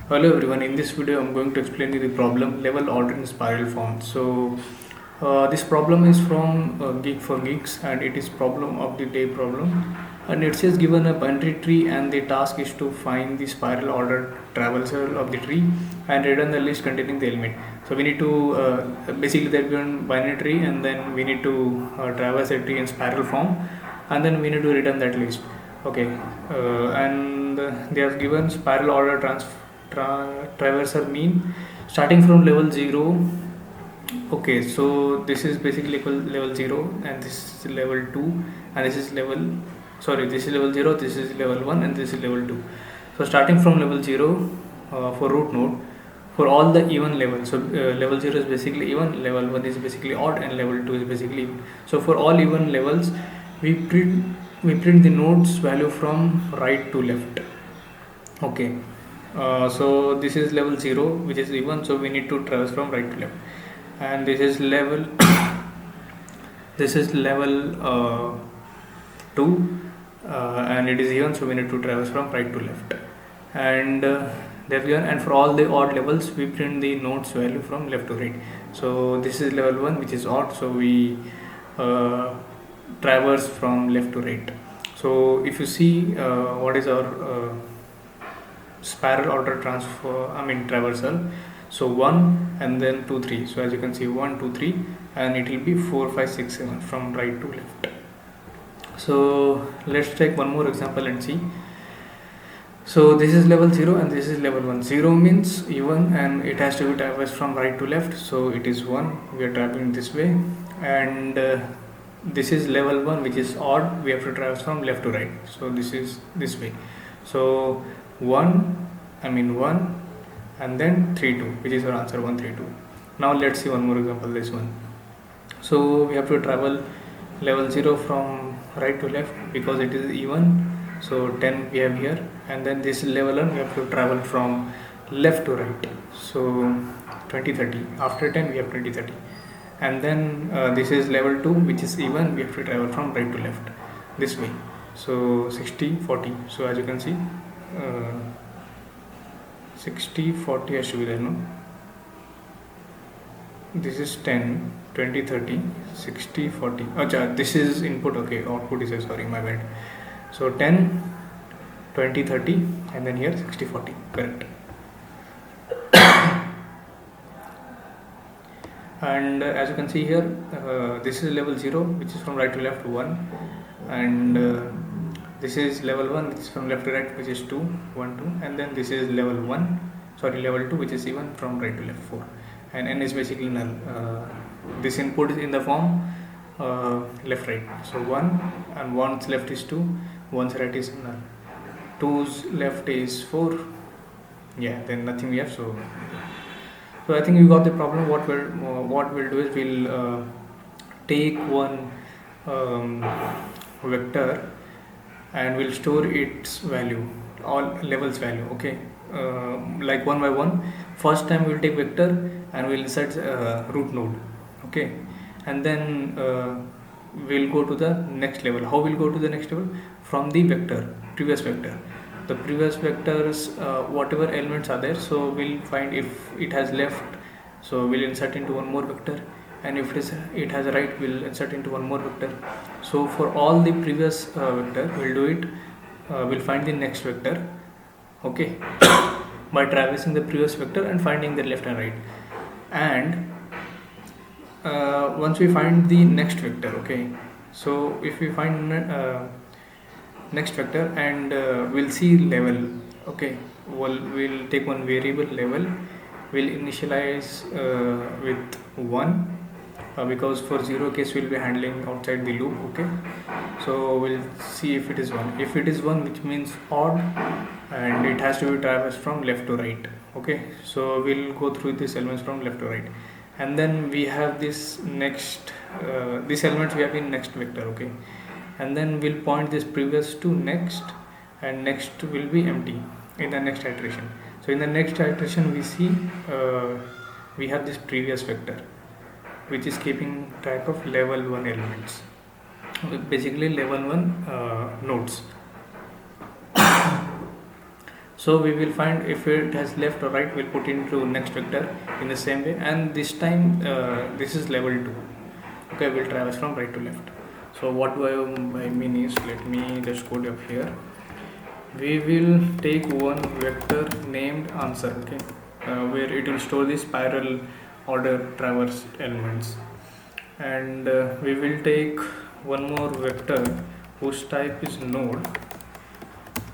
Hello everyone, in this video I'm going to explain you the problem level order in spiral form. This problem is from Geek for Geeks and it is problem of the day problem, and it says given a binary tree and the task is to find the spiral order traversal of the tree and return the list containing the element. So we need to basically they're given binary tree and then we need to traverse a tree in spiral form and then we need to return that list. Okay, and they have given spiral order traversal mean starting from level 0. Okay, so this is basically equal level 0 and this is level 2 and this is level, sorry, this is level 0, this is level 1 and this is level 2. So starting from level 0 for root node for all the even levels. So level 0 is basically even, level 1 is basically odd and level 2 is basically even. So for all even levels we print the nodes value from right to left. Okay, so this is level 0 which is even, so we need to traverse from right to left, and this is level this is level 2 and it is even, so we need to traverse from right to left, and there we are. And for all the odd levels we print the nodes value from left to right. So this is level 1 which is odd, so we traverse from left to right. So if you see what is our spiral order traversal, so 1 and then 2 3, so as you can see 1 2 3 and it will be 4 5 6 7 from right to left. So let's take one more example and see. So this is level 0 and this is level 1. 0 means even and it has to be traversed from right to left, so it is 1, we are traveling this way, and this is level 1 which is odd, we have to traverse from left to right, so this is this way. So 1 and then 3 2, which is our answer 1 3 2. Now let's see one more example, this one. So we have to travel level 0 from right to left because it is even, so 10 we have here, and then this level 1 we have to travel from left to right, so 20 30. After 10 we have 20 30, and then this is level 2 which is even, we have to travel from right to left this way, so 60 40. So as you can see 60 40 has to be there, no? This is 10 20 30 60 40. Achha, this is input, okay, output is, sorry, my bad. So 10 20 30 and then here 60 40, correct. And as you can see here this is level 0 which is from right to left 1, and this is level 1 which is from left to right, which is 2 1 2, and then this is level 2 which is even, from right to left 4, and n is basically null. This input is in the form left right, so 1 and 1's left is 2, 1's right is null, 2's left is 4, yeah, then nothing we have. So I think you got the problem. What we'll do is we'll take one vector and we'll store its value, all levels value, okay, like one by one. First time we'll take vector and we'll insert root node, okay, and then we'll go to the next level. How we'll go to the next level? From the vector, previous vector, the previous vectors, whatever elements are there, so we'll find if it has left, so we'll insert into one more vector, and if it has a right, we'll insert into one more vector. So for all the previous vector we'll do it, we'll find the next vector, okay, by traversing the previous vector and finding the left and right. And once we find the next vector, okay, so if we find next vector and we'll see level, okay, we'll take one variable level, we'll initialize with 1 because for 0 case we'll be handling outside the loop, okay. So we'll see if it is 1. If it is 1, which means odd, and it has to be traversed from left to right, okay. So we'll go through these elements from left to right, and then we have this next these elements we have in next vector, okay, and then we'll point this previous to next, and next will be empty in the next iteration. So in the next iteration we see we have this previous vector which is keeping track of level 1 elements, basically level 1 nodes. So we will find if it has left or right, we'll put into next vector in the same way, and this time this is level 2. Okay, we'll traverse from right to left. So what do I mean is, let me just code up here. We will take one vector named answer, okay, where it will store the spiral order traverse elements, and we will take one more vector whose type is node,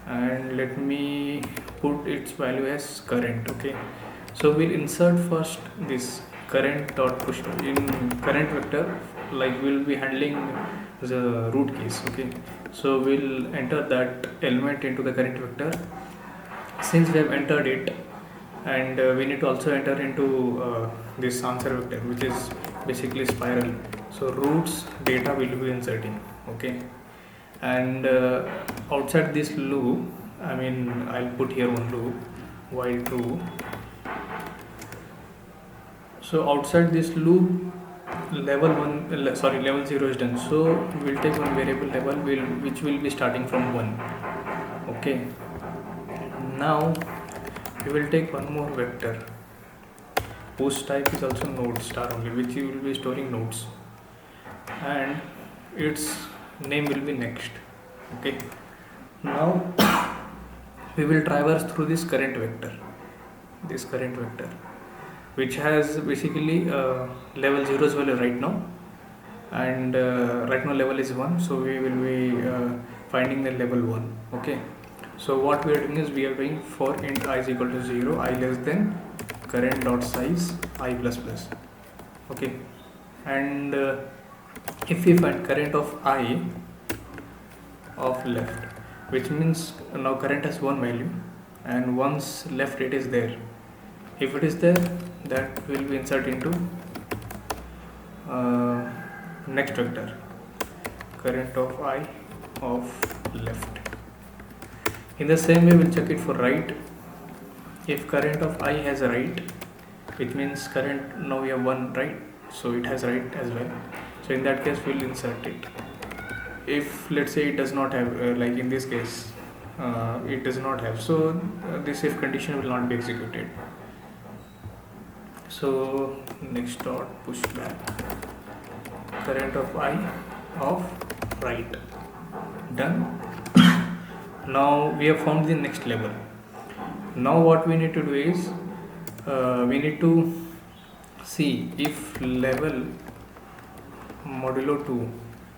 and let me put its value as current. Okay, so we'll insert first this current dot push in current vector, like we'll be handling the root case. Okay, so we'll enter that element into the current vector. Since we have entered it, and we need to also enter into this answer vector, which is basically spiral. So roots data will be inserting. Okay, and outside this loop, I'll put here one loop while true. So outside this loop, level 0 is done. So we'll take one variable level which will be starting from 1. Okay, now we will take one more vector whose type is also node star only, which you will be storing nodes, and its name will be next. Okay, now we will traverse through this current vector, which has basically level 0's value right now, and right now level is 1, so we will be finding the level 1. Okay, so what we are doing is, we are doing for int I is equal to 0, I less than current dot size I plus plus. Okay, and if we find current of I of left, which means now current has one value, and once left it is there. If it is there, that will be inserted into next vector, current of I of left. In the same way, we'll check it for right. If current of I has a right, which means current, now we have 1 right, so it has right as well. So in that case, we'll insert it. If let's say it does not have, like in this case, it does not have, so this if condition will not be executed. So next dot push back, current of I of right, done. Now we have found the next level. Now what we need to do is, we need to see if level modulo 2,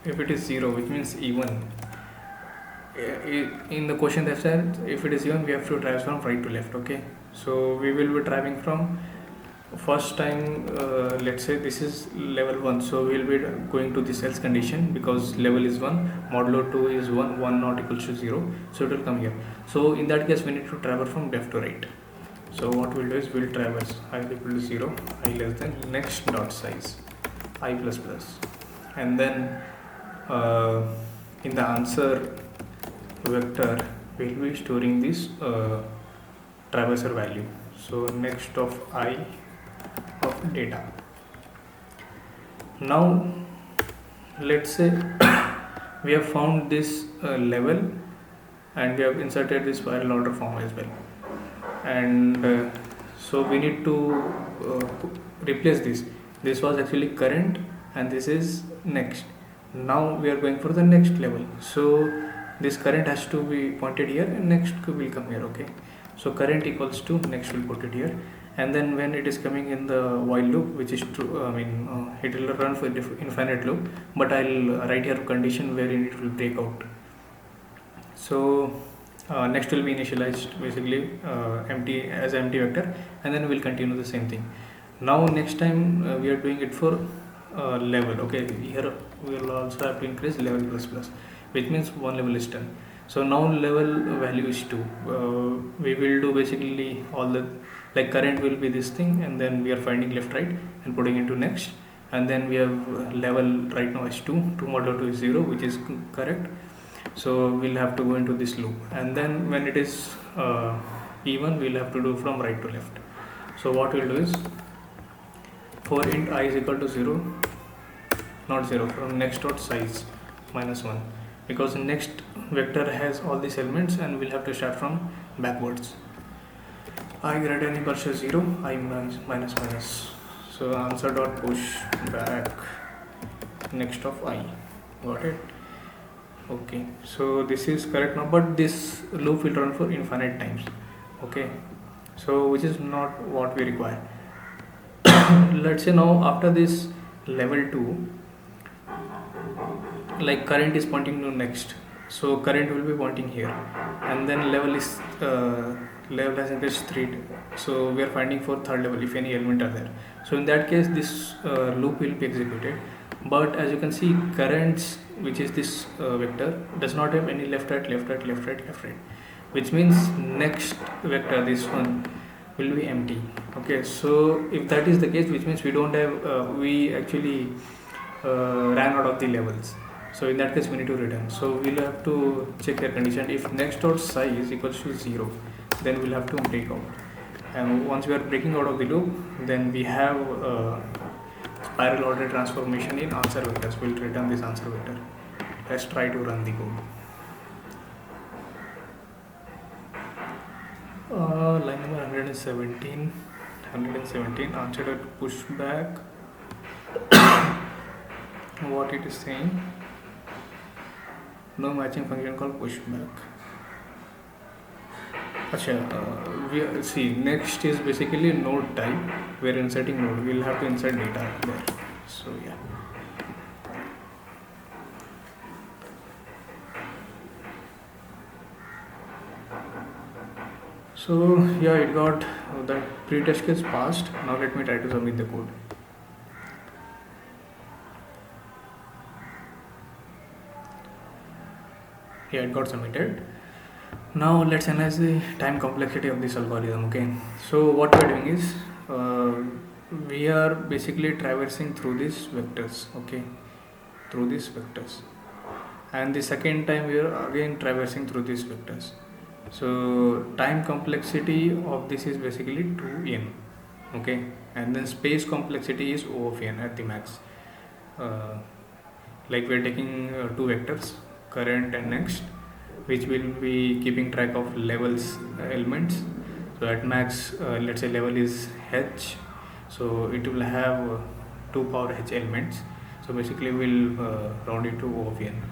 if it is 0, which means even. In the question that said, if it is even, we have to traverse from right to left. Okay, so we will be traveling from first time, let's say this is level 1, so we will be going to this else condition, because level is 1, modulo 2 is 1 not equals to 0, so it will come here. So in that case, we need to traverse from left to right. So what we'll do is, we'll traverse I equal to 0, I less than next dot size I plus plus, and then in the answer vector, we'll be storing this traverser value. So next of I of data. Now let's say we have found this level, and we have inserted this spiral order form as well, and so we need to replace this was actually current, and this is next. Now we are going for the next level, so this current has to be pointed here, and next will come here. Okay, so current equals to next, will put it here, and then when it is coming in the while loop, which is true, it will run for infinite loop, but I'll write here condition wherein it will break out. So next will be initialized basically empty vector, and then we'll continue the same thing. Now next time we are doing it for level. Okay, here we will also have to increase level plus plus, which means one level is done. So now level value is 2. We will do basically all the, like current will be this thing, and then we are finding left right and putting into next, and then we have level right now is 2 modulo 2 is 0, which is correct. So we'll have to go into this loop, and then when it is even, we'll have to do from right to left. So what we'll do is, for int I is equal to 0, not 0, from next dot size -1, because next vector has all these elements, and we'll have to start from backwards. I greater than equals to 0, I minus minus. So answer dot push back next of I. Got it? Okay, so this is correct now, but this loop will run for infinite times. Okay, so which is not what we require. Let's say now after this level 2, like current is pointing to next, so current will be pointing here, and then level has increased 3, so we are finding for third level if any element are there. So in that case this loop will be executed, but as you can see currents, which is this vector, does not have any left right left right left right left right, which means next vector, this one, will be empty. Okay, so if that is the case, which means we don't have we actually ran out of the levels. So in that case we need to return. So we'll have to check their condition. If next dot size equals to 0, then we'll have to break out. And once we are breaking out of the loop, then we have spiral order transformation in answer vectors. We'll return this answer vector. Let's try to run the code. Line number 117, answer to push back. What it is saying, no matching function called pushback. We see next is basically node type. We are inserting node. We'll have to insert data there. So yeah. So yeah, it got that pre-test case passed. Now let me try to submit the code. Yeah, it got submitted. Now let's analyze the time complexity of this algorithm. Okay, so what we are doing is we are basically traversing through these vectors. Okay, through these vectors, and the second time we are again traversing through these vectors. So time complexity of this is basically 2n. Okay, and then space complexity is O of n at the max. Like we are taking two vectors, current and next, which will be keeping track of levels elements. So at max, let's say level is h, so it will have 2 power h elements. So basically we'll round it to O of n.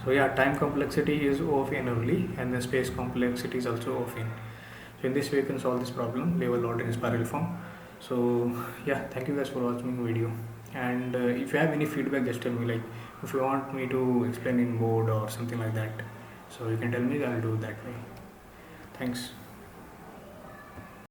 So yeah, time complexity is O of n only, and the space complexity is also O of n. So in this way you can solve this problem, level order in spiral form. So yeah, thank you guys for watching the video, and if you have any feedback, just tell me, like if you want me to explain in board or something like that, so you can tell me, I'll do that way. Thanks.